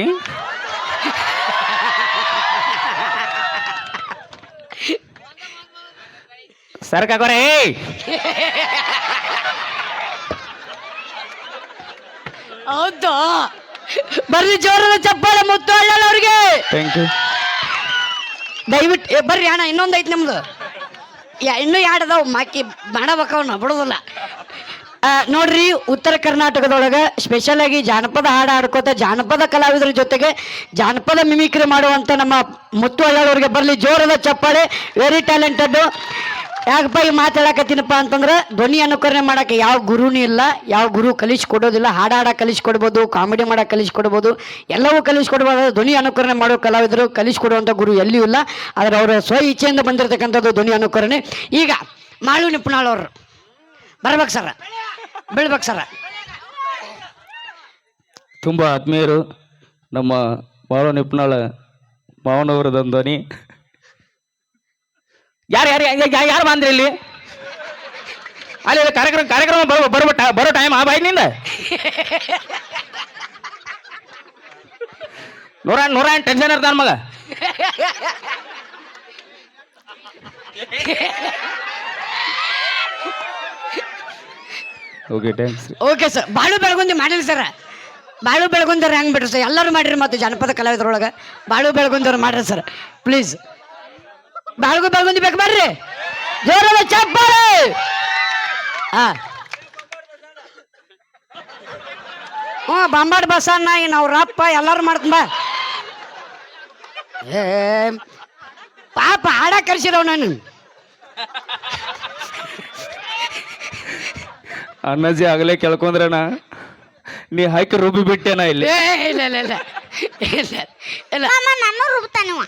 ಸರ್ಕಾಗೋರೆ ಹೌದು ಬರ್ರಿ ಜೋರದ ಚಪ್ಪಾಳೆ ಮುತ್ತು ಅಳ್ಳಲ್ಲ ಅವ್ರಿಗೆ ಥ್ಯಾಂಕ್ ಯು. ದಯವಿಟ್ಟು ಬರ್ರಿ ಅಣ್ಣ ಇನ್ನೊಂದು ಐತಿ ನಮ್ದು ಇನ್ನೂ ಎರಡು ಅದಾವ ಮಾಕಿ ಮಾಡಬೇಕವನ್ನ ಬಿಡೋದಿಲ್ಲ. ನೋಡ್ರಿ ಉತ್ತರ ಕರ್ನಾಟಕದೊಳಗೆ ಸ್ಪೆಷಲ್ ಆಗಿ ಜಾನಪದ ಹಾಡು ಹಾಡ್ಕೋತ ಜಾನಪದ ಕಲಾವಿದರ ಜೊತೆಗೆ ಜಾನಪದ ಮಿಮಿಕ್ರಿ ಮಾಡುವಂಥ ನಮ್ಮ ಮುತ್ತು ಅಳ್ಳವ್ರಿಗೆ ಬರಲಿ ಜೋರದ ಚಪ್ಪಾಳೆ. Very talented. ಯಾಕಪ್ಪ ಈ ಮಾತಾಡಕತ್ತೀನಪ್ಪ ಅಂತಂದ್ರೆ ಧ್ವನಿ ಅನುಕರಣೆ ಮಾಡೋಕೆ ಯಾವ ಗುರುನೂ ಇಲ್ಲ, ಯಾವ ಗುರು ಕಲಿಸ್ಕೊಡೋದಿಲ್ಲ. ಹಾಡಾಡಕ್ಕೆ ಕಲಿಸ್ಕೊಡ್ಬೋದು, ಕಾಮಿಡಿ ಮಾಡೋಕೆ ಕಲಿಸ್ಕೊಡ್ಬೋದು, ಎಲ್ಲವೂ ಕಲಿಸ್ಕೊಡ್ಬೋದು. ಧ್ವನಿ ಅನುಕರಣೆ ಮಾಡೋ ಕಲಾವಿದರು ಕಲಿಸ್ಕೊಡುವಂಥ ಗುರು ಎಲ್ಲಿಯೂ ಇಲ್ಲ. ಆದರೆ ಅವರ ಸ್ವ ಇಚ್ಛೆಯಿಂದ ಬಂದಿರತಕ್ಕಂಥದ್ದು ಧ್ವನಿ ಅನುಕರಣೆ. ಈಗ ಮಾಳು ನಿಪುಣಾಳವ್ರು ಬರ್ಬೇಕು ಸರ, ಬೀಳ್ಬೇಕು ಸರ. ತುಂಬ ಆತ್ಮೀಯರು, ನಮ್ಮ ಮಾವ ನಿಪ್ನಾಳ ಮಾವನವರದೊಂದು ಧ್ವನಿ. ಯಾರು ಬಂದ್ರಿ ಇಲ್ಲಿ ಅಲ್ಲಿ ಕಾರ್ಯಕ್ರಮ ಬರೋ ಟೈಮ್ ಬಾಯ್ನಿಂದ ನೂರ ಟೆನ್ಷನ್ ಇರ್ತಾನ ಮಗ. Okay thanks. Okay sir. ಬಾಳು ಬೆಳಗುಂದಿ ಮಾಡಿಲ್ಲ ಸರ್. ಬಾಳು ಬೆಳಗುಂದವ್ರು ಹೆಂಗೆ ಬಿಡ್ರಿ ಸರ್, ಎಲ್ಲರೂ ಮಾಡಿರಿ. ಮತ್ತು ಜನಪದ ಕಲಾವಿದರೊಳಗೆ ಬಾಳು ಬೆಳಗುಂದವ್ರು ಮಾಡ್ರಿ ಸರ್ ಪ್ಲೀಸ್. ಬಾಳ್ಗು ಬೆಳಗುಂದಿ ಬೇಕು ಬರ್ರಿ ಜೋರದ ಚಪ್ಪಾಳೆ. ಬಾಂಬಾಡ್ ಬಸಣ್ಣ ಇನ್ನು ಅವ್ರ ಅಪ್ಪ ಎಲ್ಲರೂ ಮಾಡ್ಕೊಂಬ. ಪಾಪ ಹಾಡ ಕರ್ಸಿದವ್ ನಾನು. ಅಣ್ಣಜಿ ಆಗಲೇ ಕೇಳ್ಕೊಂಡ್ರಣ ನೀ ಹಾಕಿ ರುಬ್ಬಿ ಬಿಟ್ಟೇನ ಇಲ್ಲಿ. ಇಲ್ಲ ಇಲ್ಲ ಇಲ್ಲ ಇಲ್ಲ ಇಲ್ಲ. ಮಾಮ ನಾನು ರುಬ್ತಾನವ.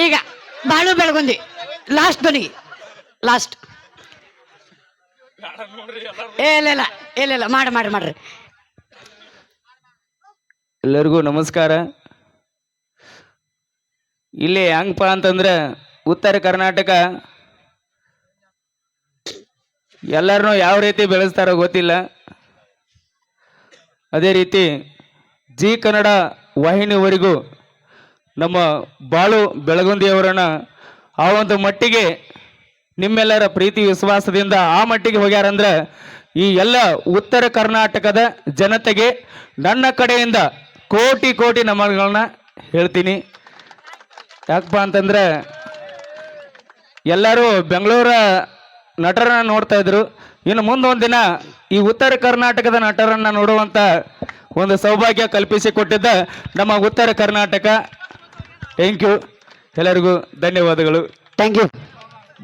ಈಗ ಬಾಳು ಬೆಳಗುಂದಿ ಲಾಸ್ಟ್ ಧ್ವನಿ ಲಾಸ್ಟ್. ಇಲ್ಲ ಇಲ್ಲ ಇಲ್ಲ ಇಲ್ಲ ಮಾಡ್ರಿ. ಎಲ್ಲರಿಗೂ ನಮಸ್ಕಾರ. ಇಲ್ಲಿ ಹೆಂಗಪ್ಪ ಅಂತಂದ್ರೆ ಉತ್ತರ ಕರ್ನಾಟಕ ಎಲ್ಲರನ್ನೂ ಯಾವ ರೀತಿ ಬೆಳೆಸ್ತಾರೋ ಗೊತ್ತಿಲ್ಲ. ಅದೇ ರೀತಿ ಜಿ ಕನ್ನಡ ವಾಹಿನಿವರೆಗೂ ನಮ್ಮ ಬಾಳು ಬೆಳಗುಂದಿಯವರನ್ನ ಆ ಒಂದು ಮಟ್ಟಿಗೆ ನಿಮ್ಮೆಲ್ಲರ ಪ್ರೀತಿ ವಿಶ್ವಾಸದಿಂದ ಆ ಮಟ್ಟಿಗೆ ಹೋಗ್ಯಾರಂದ್ರೆ ಈ ಎಲ್ಲ ಉತ್ತರ ಕರ್ನಾಟಕದ ಜನತೆಗೆ ನನ್ನ ಕಡೆಯಿಂದ ಕೋಟಿ ಕೋಟಿ ನಮನಗಳನ್ನ ಹೇಳ್ತೀನಿ. ಯಾಕಪ್ಪ ಅಂತಂದ್ರೆ ಎಲ್ಲರೂ ಬೆಂಗಳೂರ ನಟರನ್ನ ನೋಡ್ತಾ ಇದ್ರು. ಇನ್ನು ಮುಂದೊಂದು ದಿನ ಈ ಉತ್ತರ ಕರ್ನಾಟಕದ ನಟರನ್ನ ನೋಡುವಂಥ ಒಂದು ಸೌಭಾಗ್ಯ ಕಲ್ಪಿಸಿಕೊಟ್ಟಿದ್ದ ನಮ್ಮ ಉತ್ತರ ಕರ್ನಾಟಕ. ಥ್ಯಾಂಕ್ ಯು, ಎಲ್ಲರಿಗೂ ಧನ್ಯವಾದಗಳು. Thank you.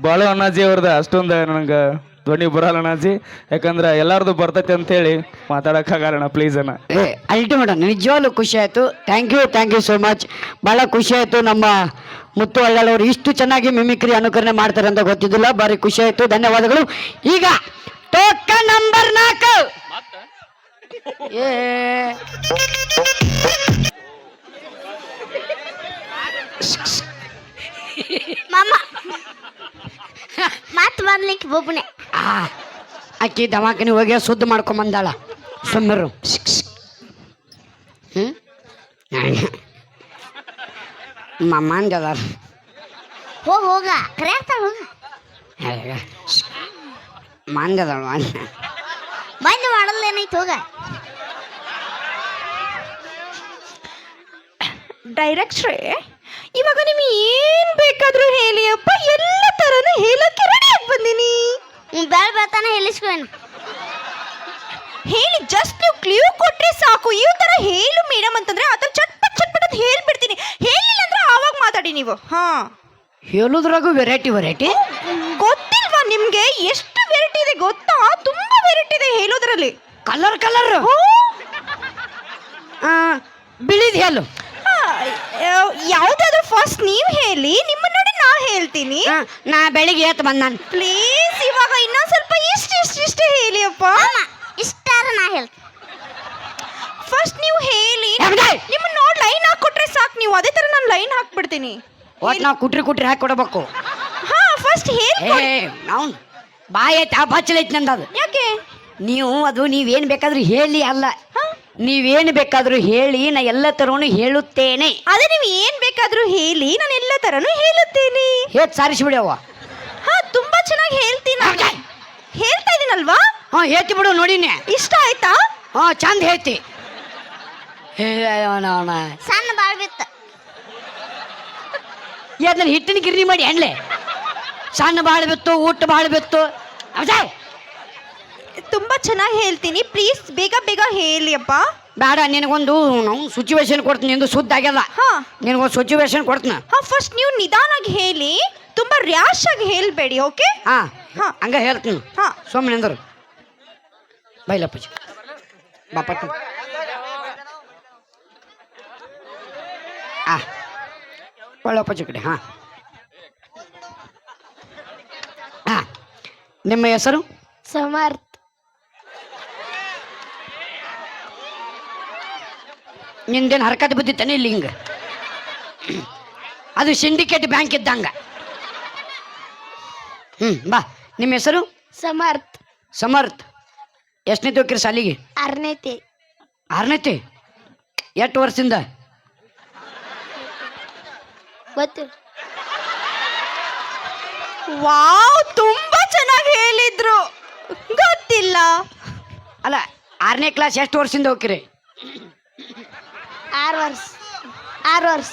ಬಾಳು ಅಣ್ಣಾಜಿ ಅವ್ರದ್ದು ಅಷ್ಟೊಂದು ನನಗೆ ಧ್ವನಿ ಬರಲ್ಲ ಅಣ್ಣಾಜಿ, ಯಾಕಂದ್ರೆ ಎಲ್ಲರದು ಬರ್ತೈತೆ ಅಂತೇಳಿ ಮಾತಾಡೋಕ್ಕಾಗಲ್ಲ ಪ್ಲೀಸ್ ಅಣ್ಣ. ಅಲ್ಟಿಮೇಟ್ ನಿಜವಾಗ್ಲೂ ಖುಷಿ ಆಯಿತು. Thank you so much. ಭಾಳ ಖುಷಿ ಆಯಿತು. ನಮ್ಮ ಮುತ್ತು ಅಳ್ಳವರು ಇಷ್ಟು ಚೆನ್ನಾಗಿ ಮಿಮಿಕ್ರಿ ಅನುಕರಣೆ ಮಾಡ್ತಾರೆ ಅಂತ ಗೊತ್ತಿದ್ದಿಲ್ಲ. ಭಾರಿ ಖುಷಿ ಆಯಿತು. ಧನ್ಯವಾದಗಳು. ಈಗ ಟೋಕನ್ ನಂಬರ್ 4. ಮಾಮ ಮತ್ ಬರ್ಲಿಕ್ಕೆ ಒಬ್ಬನೇ. ಅಕ್ಕಿ ದವಾಖಾನೆ ಹೋಗಿ ಸುದ್ದಿ ಮಾಡ್ಕೊಂಬಂದಾಳ. ಸುಮ್ಮರು ಮಂಜದಾರ ಹೋಗ ಕರೆಯಕ್ತಾಳ ಹೋಗ. ಮಂಜದಾಳ ಬಂದು ಮಾಡಲ್ಲ ಏನೈತಿ ಹೋಗ. ಡೈರೆಕ್ಟ್ರೇ, ಇವಾಗ ನಿಮ್ಗೆ ಏನ್ ಬೇಕಾದ್ರೂ ಹೇಳಿ ಅಪ್ಪ, ಎಲ್ಲ ತರನು ಹೇಳಕ್ಕೆ ರೆಡಿ ಆಗಿ ಬಂದೀನಿ. ಬೆಳ ಬೆಳ್ತಾನೆ ಹೇಳಿಸ್ಕೋನು. ಹೇಳಿ ಜಸ್ಟ್ ನೀವು ಕ್ಲೂ ಕೊಟ್ರೆ ಸಾಕು. ಈ ತರ ಹೇಳು ಮೇಡಮ್ ಅಂತಂದ್ರೆ ಆ ಥರ ಚಟ್ಪಟ್ ಚಟ್ಪಟ್ ಅಂತ ಹೇಳ್ಬಿಡ್ತೀನಿ. ಹೇಳಿಲ್ಲ ಅಂದ್ರೆ ಆವಾಗ ಮಾತಾಡಿ ನೀವು. ಹಾ, ಹೇಳುದ್ರಾಗೂ ವೆರೈಟಿ ಗೊತ್ತಿಲ್ವಾ ನಿಮ್ಗೆ ಎಷ್ಟು ವೆರೈಟಿ ಇದೆ ಗೊತ್ತಾ? ತುಂಬಾ ವೆರೈಟಿ ಇದೆ ಹೇಳೋದ್ರಲ್ಲಿ. ಕಲರ್ ಬಿಳಿದ್ ಹೇಳು. ಯಾವ್ದಾದ್ರು ಫಸ್ಟ್ ನೀವು ಹೇಳಿ, ನಿಮ್ಮ ನೋಡಿ ನಾ ಹೇಳ್ತೀನಿ. ನಾ ಬೆಳಿಗ್ಗೆ ಏತ್ ಬಂದ್ ಪ್ಲೀಸ್ ಇವಾಗ ಇನ್ನೊಂದ್ ಸ್ವಲ್ಪ ಇಷ್ಟೇ ಹೇಳಿ ಅಪ್ಪ. ಇಷ್ಟಾರ ನಾ ಹೇಳ್ತೀನಿ. ಫಸ್ಟ್ ನೀವು ಹೇಳಿ, ನಿಮ್ಮ ನೋಡಿ ಲೈನ್ ಹಾಕೊಟ್ರೆ ಸಾಕು. ನೀವು ಅದೇ ತರ ನಾನು ಲೈನ್ ಹಾಕ್ಬಿಡ್ತೀನಿ. ಒಟ್ ನಾವು ಕುಟ್ರಿ ಹಾಕಿ ಕೊಡಬೇಕು. ಹಾ, ಫಸ್ಟ್ ಹೇಳಿ. ನಾವು ಬಾಯ್ ಐತೆ ಆ ಬಚ್ಚಲೈತಿ ನಂದು ಅದು. ಯಾಕೆ? ನೀವೇನ್ ಬೇಕಾದ್ರೂ ಹೇಳಿ ಅಲ್ಲ, ನೀವೇನು ಬೇಕಾದ್ರೂ ಹೇಳಿ, ನಾ ಎಲ್ಲ ತರನು ಹೇಳುತ್ತೇನೆ. ಅದೇ ನೀವು ಏನ್ ಬೇಕಾದ್ರೂ ಹೇಳಿ, ನಾನು ಎಲ್ಲ ತರನು ಹೇಳುತ್ತೇನೆ. ಸಾರಿಸಿ ಬಿಡವ್ವ. ಹಾ, ತುಂಬಾ ಚೆನ್ನಾಗಿ ಹೇಳ್ತೀನಿ. ಹೇಳ್ತಾ ಇದೀನಲ್ವಾ? ಹಾ, ಹೇಳ್ತಿ ಬಿಡು. ನೋಡಿನಿ, ಇಷ್ಟ ಆಯ್ತಾ? ಹಾ, ಚಂದ ಹೇಳ್ತಿ. ಸಣ್ಣ ಬಾಳ್ ಬಿತ್ತ. ಅದನ್ನ ಹಿಟ್ಟಿನ ಗಿರ್ನಿ ಮಾಡಿ ಅನ್ಲೆ. ಸಣ್ಣ ಬಾಳ ಬಿತ್ತು, ಊಟ ಬಾಳ ಬಿತ್ತು. ತುಂಬಾ ಚೆನ್ನಾಗಿ ಹೇಳ್ತೀನಿ. ಪ್ಲೀಸ್ ಬೇಗ ಬೇಗ ಹೇಳಿ ಅಪ್ಪ. ಬೇಡ, ನಿನಗೊಂದು ನಾವು ಸಿಚುವೇಶನ್ ಕೊಡ್ತೀನಿ. ನಿಂದು ಸುದ್ದ ಆಗ್ಯದ. ಹಾ, ನಿನಗೊಂದು ಸಿಚುವೇಶನ್ ಕೊಡ್ತೀನಿ. ಹಾ, ಫಸ್ಟ್ ನೀವು ನಿಧಾನಾಗಿ ಹೇಳಿ, ತುಂಬಾ ರ್ಯಾಶ್ ಆಗಿ ಹೇಳ್ಬೇಡಿ. ಓಕೆ? ಹಾ, ಹಾ, ಹಂಗ ಹೇಳ್ತೀನಿ. ಹಾ, ಸುಮ್ಮನೆ ಅಂದರು ಬೈಲಪ್ಪಾಜಿ ಬಾಪಟ್ಟು. ಆ ಒಳ್ಳಪ್ಪಚ್ಚಿ ಕಡೆ. ಹಾ, ಹಾ, ನಿಮ್ಮ ಹೆಸರು? ಸಮರ್ಥ. ನಿಂದೇನು ಹರಕತ್ ಬಿದ್ದಿತ್ತಾನೆ ಇಲ್ಲಿ ಹಿಂಗ? ಅದು ಸಿಂಡಿಕೇಟ್ ಬ್ಯಾಂಕ್ ಇದ್ದಂಗ. ಬಾ. ನಿಮ್ಮ ಹೆಸರು? ಸಮರ್ಥ. ಎಷ್ಟನೇತಿ ಹೋಗ್ರಿ ಸಾಲಿಗೆ? 6ನೇತಿ. 6ನೇತಿ? ಎಷ್ಟು ವರ್ಷದಿಂದ? ಗೊತ್ತು. ವಾವ್, ತುಂಬಾ ಚೆನ್ನಾಗಿ ಹೇಳಿದ್ರು. ಗೊತ್ತಿಲ್ಲ. ಅಲ್ಲ, 6ನೇ ಕ್ಲಾಸ್ ಎಷ್ಟು ವರ್ಷದಿಂದ ಹೋಗ್ರಿ? 6 ವರ್ಷ.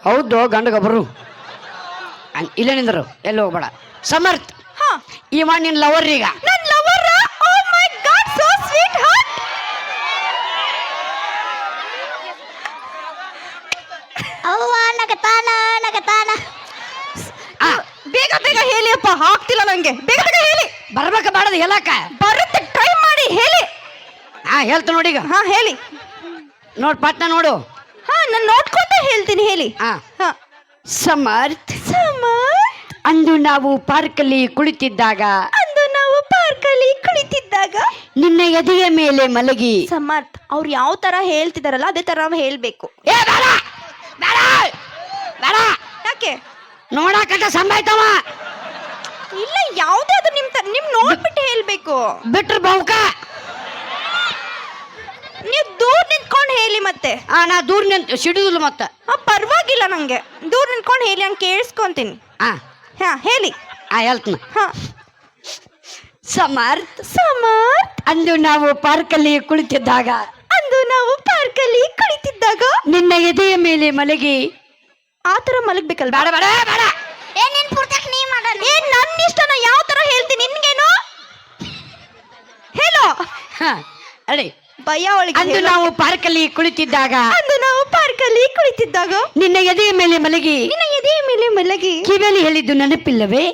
ಹೌದು, ಗಂಡ ಗಬ್ಬರು ಇಲ್ಲ ನಿಂದರು, ಎಲ್ಲಿ ಹೋಗ್ಬೇಡ. ಸಮರ್ಥ, ಹಾ, ಇವ ನಿನ್ ಲವರ್ ಈಗ? ನನ್ನ ಲವರ್. ಓ ಮೈ ಗಾಡ್, ಸೋ ಸ್ವೀಟ್ ಹಾರ್ಟ್. ಅವ್ವ ನಗತಾನ. ಬೇಗ ಬೇಗ ಹೇಳಿ ಅಪ್ಪ, ಆಗ್ತಿಲ್ಲ ನಂಗೆ. ಬೇಗ ಬೇಗ ಹೇಳಿ. ಬರ್ಬೇಕ ಬಾಡದು ಹೇಳಕ? ಬರುತ್ತೆ, ಟ್ರೈ ಮಾಡಿ ಹೇಳಿ. ಹಾ, ಹೇಳ್ತ ನೋಡಿ ಈಗ. ಹಾ, ಹೇಳಿ. ನೋಡ್ ಪಟ್ನ ನೋಡು. ಹಾ, ನಾನು ನೋಡ್ಕೊಂತ ಹೇಳ್ತೀನಿ. ಹೇಳಿ. ಹಾ. ಹಾ, ಸಮರ್ಥ. ಅಂದು ನಾವು ಪಾರ್ಕಲ್ಲಿ ಕುಳಿತಿದ್ದಾಗ ನಿನ್ನ ಎದೆಯ ಮೇಲೆ ಮಲಗಿ. ಸಮರ್ಥ, ಅವ್ರು ಯಾವ ತರ ಹೇಳ್ತಿದಾರಲ್ಲ ಅದೇ ತರ ಹೇಳ್ಬೇಕು. ಏ ಬೇಡ ಬೇಡ ಬೇಡ. ಯಾಕೆ? ನೋಡಕಟ ಸಂಭಾಯ್ತವ. ಇಲ್ಲ, ಯಾವ್ದೇ ಅದು ನಿಮ್ ನೋಡ್ಬಿಟ್ಟು ಹೇಳ್ಬೇಕು. ಬಿಟ್ರ ಬಹುಕ. ನೀವು ದೂರ ನಿಂತ್ಕೊಂಡು ಹೇಳಿ ಮತ್ತೆ. ನಾ ದೂರ ನಿಂತ ಸಿಡುದಿಲ್ಲ ಮತ್ತ. ಪರವಾಗಿಲ್ಲ, ನಂಗೆ ದೂರ ನಿಂತ್ಕೊಂಡು ಹೇಳಿ, ಹಂಗೆ ಕೇಳಿಸ್ಕೊಂತೀನಿ. ಹಾ, ಹೇಳಿ. ಹೇಳ್ತೀನಿ. ಹಾ, ಸಮರ್ಥ. ಅಂದು ನಾವು ಪಾರ್ಕಲ್ಲಿ ಕುಳಿತಿದ್ದಾಗ ನಿನ್ನ ಎದೆಯ ಮೇಲೆ ಮಲಗಿ. ಆ ತರ ಮಲಗ್ಬೇಕಲ್ಲ? ಬೇಡ ಬೇಡ ಬೇಡ. ಏನೇನ್ ಪೂರ್ತಿಯಾಗಿ ನೀ ಮಾಡೋಣ. ನನ್ನ ಇಷ್ಟನ ಯಾವ ತರ ಹೇಳ್ತೀನಿ, ನಿನ್ಗೇನು ಹೇಳೋ. ಅಡಿ ಭಯ ಒಳಗೆ. ಅಂದು ನಾವು ಪಾರ್ಕಲ್ಲಿ ಕುಳಿತಿದ್ದಾಗ ನಿನ್ನ ಎದೆಯ ಮೇಲೆ ಮಲಗಿ.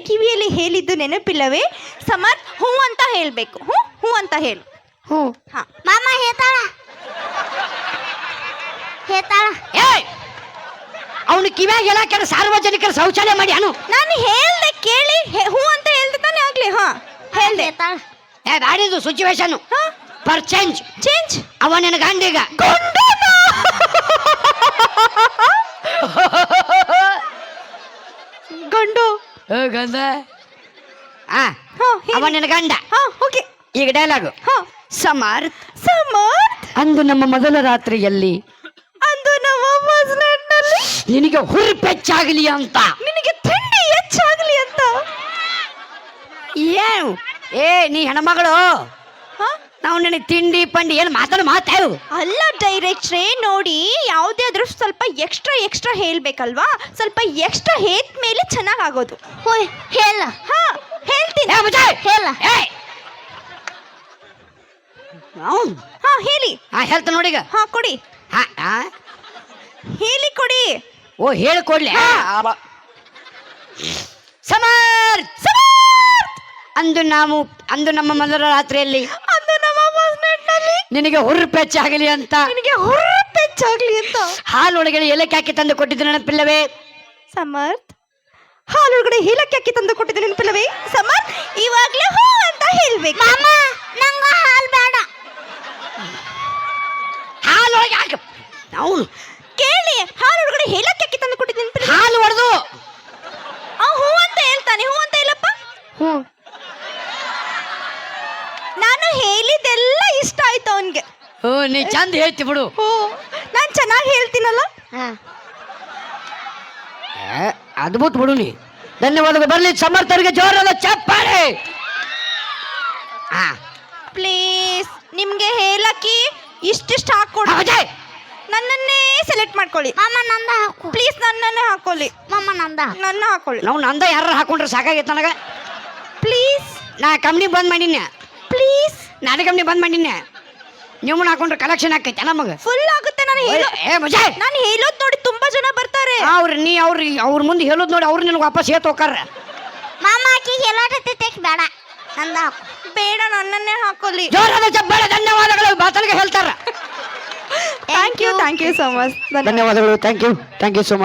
ಕಿವಿಯಲ್ಲಿ ಹೇಳಿದ್ದು ನೆನಪಿಲ್ಲವೇ? ಸಮರ್ಥ, ಹೂ ಅಂತ ಹೇಳ್ಬೇಕು. ಹೂ ಅಂತ ಹೇಳು. ಹ್ಞೂ. ಹಾ, ಮಾಮ ಹೇಳ್ತಾಳ. ಅವನು ಕಿವ್ಯಾಗ ಹೇಳಾಕ ಸಾರ್ವಜನಿಕರ ಶೌಚಾಲಯ ಮಾಡಿ ಅನು. ನಾನು ಹೇಳ್ದೆ ಕೇಳಿ, ಹೂ ಅಂತ ಹೇಳ್ದೆ ತಾನೇ ಆಗ್ಲಿ. ಹಾ, ಹೇಳ್ದೆ. ಬ್ಯಾಡಿದು ಸಿಚುವೇಶನ್ ಫಾರ್ ಚೇಂಜ್. ಅವ ನಿನ್ನ ಗಂಡೀಗ ಗಂಡು ಗಂಡ. ಅವ ನಿನ್ನ ಗಂಡ. ಈಗ ಡೈಲಾಗು. ಸಮರ್ಥ. ಅಂದು ನಮ್ಮ ಮೊದಲ ರಾತ್ರಿಯಲ್ಲಿ ನಿನಗೆ ಹುರುಪೆಚ್ಚಾಗಲಿ ಅಂತ. ನಿನಗೆ ತಿಂಡಿ ಹೆಚ್ಚಾಗಲಿ ಅಂತ. ಏನು? ನೀ ಹೆಣ್ಮಗಳು, ನಾವು ನಿನಗೆ ತಿಂಡಿ ಪಂಡಿ ಏನು ಮಾತಾಡು. ಅಲ್ಲ ಡೈರೆಕ್ಟ್ರೇ, ನೋಡಿ ಯಾವುದೇ ಆದ್ರೂ ಸ್ವಲ್ಪ ಎಕ್ಸ್ಟ್ರಾ ಹೇಳ್ಬೇಕಲ್ವಾ? ಸ್ವಲ್ಪ ಎಕ್ಸ್ಟ್ರಾ ಹೇತ್ ಮೇಲೆ ಚೆನ್ನಾಗಾಗೋದು. ಹೇಳ. ಹಾ, ಹೇಳ್ತೀನಿ. ಮುಜಾಯ್ ಹೇಳ ಹಾ ಹೇಳಿ. ಹೇಳ್ತ ನೋಡೀಗ ಹಾ ಕೊಡಿ. ಹೇಳಿ ಕೊಡಿ. ಓ ಹೇಳಿಕೊಡ್ಲಿ ಸಮರ್ಥ ಅಂದು ನಮ್ಮ ಮೊದಲ ರಾತ್ರಿಯಲ್ಲಿ ಅದು ನಮ್ಮ ಬಸ್ ನಲ್ಲಿ ನಿನಗೆ ಹುರ್ರು ಪೆಚ್ಚಾಗಲಿ ಅಂತ ನಿನಗೆ ಹೊರಪೆಚ್ಚಾಗ್ಲಿ ಅಂತ ಹಾಲೊಳಗೆ ಏಲಕ್ಕಿ ಹಾಕಿ ತಂದು ಕೊಟ್ಟಿದ್ದು ನೆನಪಿಲ್ಲವೇ? ಸಮರ್ಥ್ ಹಾಲೊಳಗಡೆ ಏಲಕ್ಕಿ ಹಾಕಿ ತಂದು ಕೊಟ್ಟಿದ್ದೆ ನೆನಪಿಲ್ಲವೇ? ಸಮರ್ಥ್ ಇವಾಗ್ಲೇ ಹೂ ಅಂತ ಹೇಳ್ಬೇಕು. ಮಾಮ ನಂಗ ಹಾಲ್ ಬೇಡ. ಹಾಲೊಳಗೆ ಹಾಕ ಅವನು ಕೇಳಿ, ಹಾಲೊಳಗಡೆ ಏಲಕ್ಕಿ ಹಾಕಿ ತಂದು ಕೊಟ್ಟಿದ್ದೆ ನೆನಪಿಲ್ಲ? ಹಾಲು ಹೊಡೆದು ಹೂ ಅಂತ ಹೇಳ್ತಾನೆ. ಹೂ ಅಂತ ಹೇಳಪ್ಪ. ಹ್ಞೂ ನಾನು ಹೇಳಿದ್ದೆಲ್ಲ ಇಷ್ಟ ಆಯ್ತು ಅವನ್ಗೆ. ಓ ನೀ ಚಂದ ಹೇಳ್ತಿ ಬಿಡು. ಓ ನಾನು ಚೆನ್ನಾಗಿ ಹೇಳ್ತೀನಲ್ಲ. ಅದ್ಭುತ ಬಿಡು ನೀ. ಧನ್ಯವಾದಗಳು. ಬರ್ಲಿ ಸಮರ್ಥರಿಗೆ ಜೋರಾದ ಚಪ್ಪಾಳೆ. ಪ್ಲೀಸ್ ನಿಮ್ಗೆ ಏಲಕ್ಕಿ ಇಷ್ಟಿಷ್ಟು ಹಾಕೊಡಿ. ನನ್ನನ್ನೇ ಸೆಲೆಕ್ಟ್ ಮಾಡ್ಕೊಳ್ಳಿ. ಮಾಮ ನಂದ ಹಾಕು. ಪ್ಲೀಸ್ ನನ್ನನ್ನೇ ಹಾಕೊಳ್ಳಿ. ಮಾಮ ನಂದ ನನ್ನ ಹಾಕೊಳ್ಳಿ ನಾವು ನಂದ ಯಾರು ಹಾಕೊಂಡ್ರೆ ಸಾಕಾಗೈತೆ ನನಗೆ. ಪ್ಲೀಸ್. ನಾ ಕಂಪ್ನಿ ಬಂದ್ ಮಾಡಿನ. ಪ್ಲೀಸ್ ನಾನೇ ಕಂಪ್ನಿ ಬಂದ್ ಮಾಡಿನ. ನೀವು ಹಾಕೊಂಡ್ರೆ ಕಲೆಕ್ಷನ್ ಆಕೈತೆ ನಮಗೆ ಫುಲ್ ಆಗುತ್ತೆ. ನಾನು ಹೇಳೋದ್ ನೋಡಿ ತುಂಬಾ ಜನ ಬರ್ತಾರೆ. ಅವ್ರ ಮುಂದೆ ಹೇಳೋದು ನೋಡಿ ಅವ್ರು ನಿನಗೆ ವಾಪಸ್ ಏತ್ ಹೋಕಾರ. ಮಾಮ ಆಕಿ ಹೇಳಾಟೈತೆ ಬೇಡ ನಂದ ಹಾಕು. ಬೇಡ ನನ್ನನ್ನೇ ಹಾಕೊಳ್ಳಿ. ಜೋರಾದ ಚಪ್ಪಾಳೆ. ಧನ್ಯವಾದಗಳು. ಬಾತಲಿಗೆ ಹೇಳ್ತಾರ. Thank you so much. ಧನ್ಯವಾದಗಳು. Thank you so much.